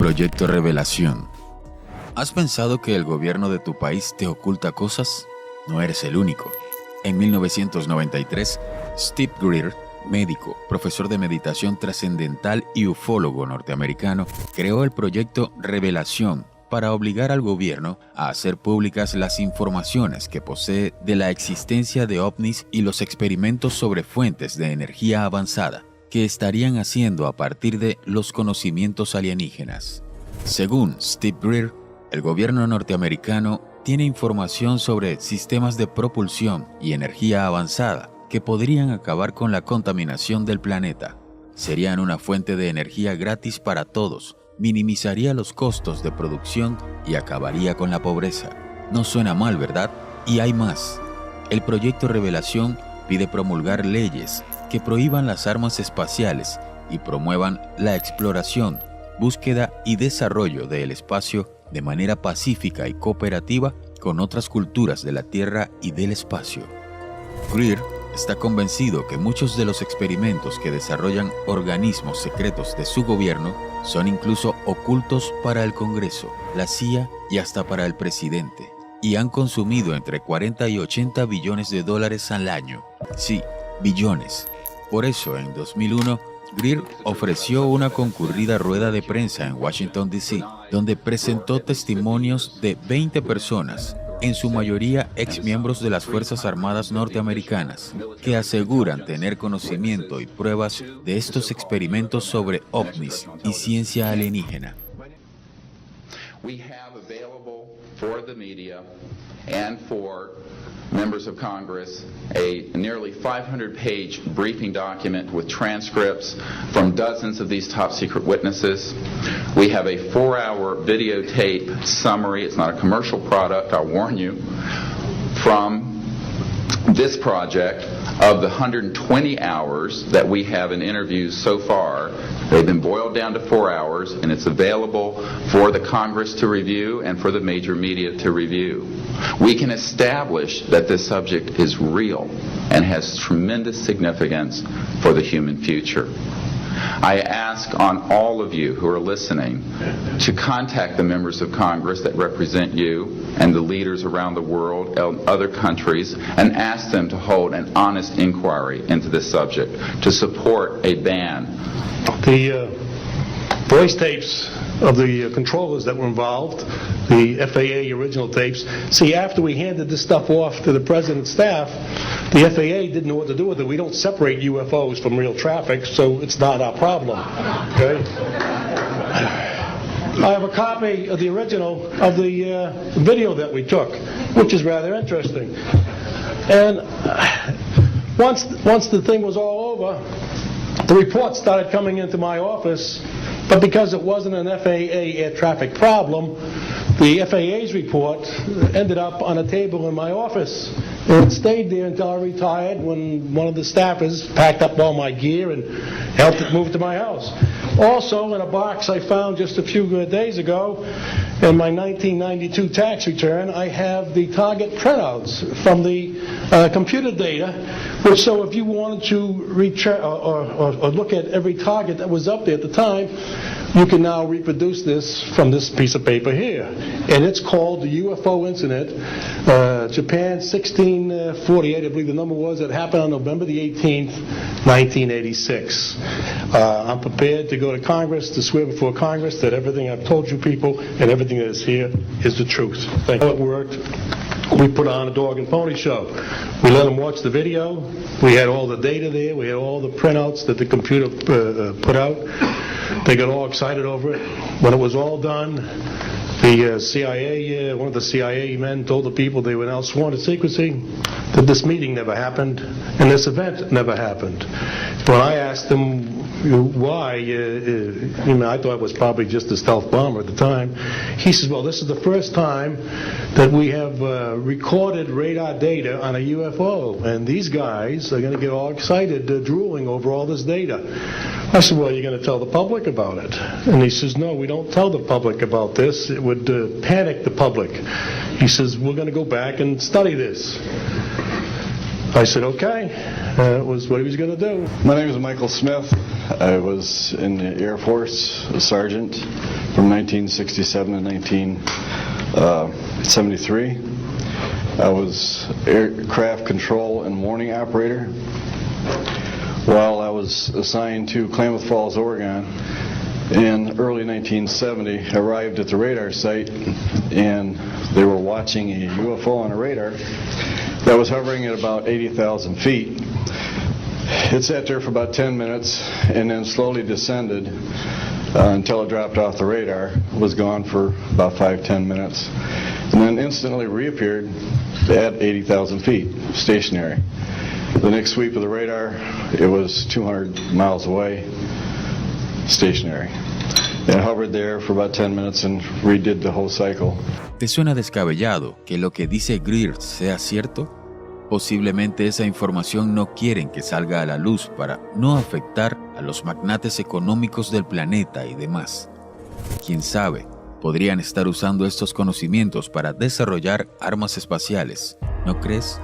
Proyecto Revelación. ¿Has pensado que el gobierno de tu país te oculta cosas? No eres el único. En 1993, Steve Greer, médico, profesor de meditación trascendental y ufólogo norteamericano, creó el proyecto Revelación para obligar al gobierno a hacer públicas las informaciones que posee de la existencia de ovnis y los experimentos sobre fuentes de energía avanzada que estarían haciendo a partir de los conocimientos alienígenas. Según Steve Greer, el gobierno norteamericano tiene información sobre sistemas de propulsión y energía avanzada que podrían acabar con la contaminación del planeta. Serían una fuente de energía gratis para todos, minimizaría los costos de producción y acabaría con la pobreza. No suena mal, ¿verdad? Y hay más. El proyecto Revelación pide promulgar leyes que prohíban las armas espaciales y promuevan la exploración, búsqueda y desarrollo del espacio de manera pacífica y cooperativa con otras culturas de la Tierra y del espacio. Greer está convencido que muchos de los experimentos que desarrollan organismos secretos de su gobierno son incluso ocultos para el Congreso, la CIA y hasta para el presidente, y han consumido entre 40 y 80 billones de dólares al año. Sí, billones. Por eso, en 2001, Greer ofreció una concurrida rueda de prensa en Washington, D.C., donde presentó testimonios de 20 personas, en su mayoría exmiembros de las Fuerzas Armadas norteamericanas, que aseguran tener conocimiento y pruebas de estos experimentos sobre ovnis y ciencia alienígena. We have available for the media and for members of Congress a nearly 500-page briefing document with transcripts from dozens of these top-secret witnesses. We have a 4-hour videotape summary. It's not a commercial product, I'll warn you, from this project of the 120 hours that we have in interviews so far. They've been boiled down to 4 hours, and it's available for the Congress to review and for the major media to review. We can establish that this subject is real and has tremendous significance for the human future. I ask on all of you who are listening to contact the members of Congress that represent you and the leaders around the world, other countries, and ask them to hold an honest inquiry into this subject, to support a ban. The voice tapes of the controllers that were involved, the FAA original tapes. See, after we handed this stuff off to the President's staff, the FAA didn't know what to do with it. We don't separate UFOs from real traffic, so it's not our problem. Okay? I have a copy of the original of the video that we took, which is rather interesting. And once the thing was all over, the reports started coming into my office, but because it wasn't an FAA air traffic problem, the FAA's report ended up on a table in my office. And it stayed there until I retired, when one of the staffers packed up all my gear and helped it move to my house. Also, in a box I found just a few days ago, in my 1992 tax return, I have the target printouts from the computer data, which, so if you wanted to or look at every target that was up there at the time, you can now reproduce this from this piece of paper here. And it's called the UFO Incident, Japan 1648, I believe the number was. It happened on November the 18th, 1986. I'm prepared to go to Congress, to swear before Congress that everything I've told you people and everything that is here is the truth. Thank you. It worked. We put on a dog and pony show. We let them watch the video. We had all the data there. We had all the printouts that the computer put out. They got all excited over it. When it was all done, the CIA, one of the CIA men told the people they were now sworn to secrecy, that this meeting never happened and this event never happened. When I asked them why, I thought it was probably just a stealth bomber at the time. He says, well, this is the first time that we have recorded radar data on a UFO, and these guys are going to get all excited, drooling over all this data. I said, well, you're going to tell the public about it? And he says, no, we don't tell the public about this. It would panic the public. He says, we're going to go back and study this. I said, okay. was what he was going to do. My name is Michael Smith. I was in the Air Force, a sergeant, from 1967 to 1973. I was aircraft control and warning operator. While I was assigned to Klamath Falls, Oregon, in early 1970, I arrived at the radar site, and they were watching a UFO on a radar that was hovering at about 80,000 feet. It sat there for about 10 minutes and then slowly descended until it dropped off the radar. It was gone for about 5-10 minutes, and then instantly reappeared at 80,000 feet, stationary. The next sweep of the radar, it was 200 miles away, stationary. It hovered there for about 10 minutes and redid the whole cycle. ¿Te suena descabellado que lo que dice Greer sea cierto? Posiblemente esa información no quieren que salga a la luz para no afectar a los magnates económicos del planeta y demás. Quién sabe, podrían estar usando estos conocimientos para desarrollar armas espaciales, ¿no crees?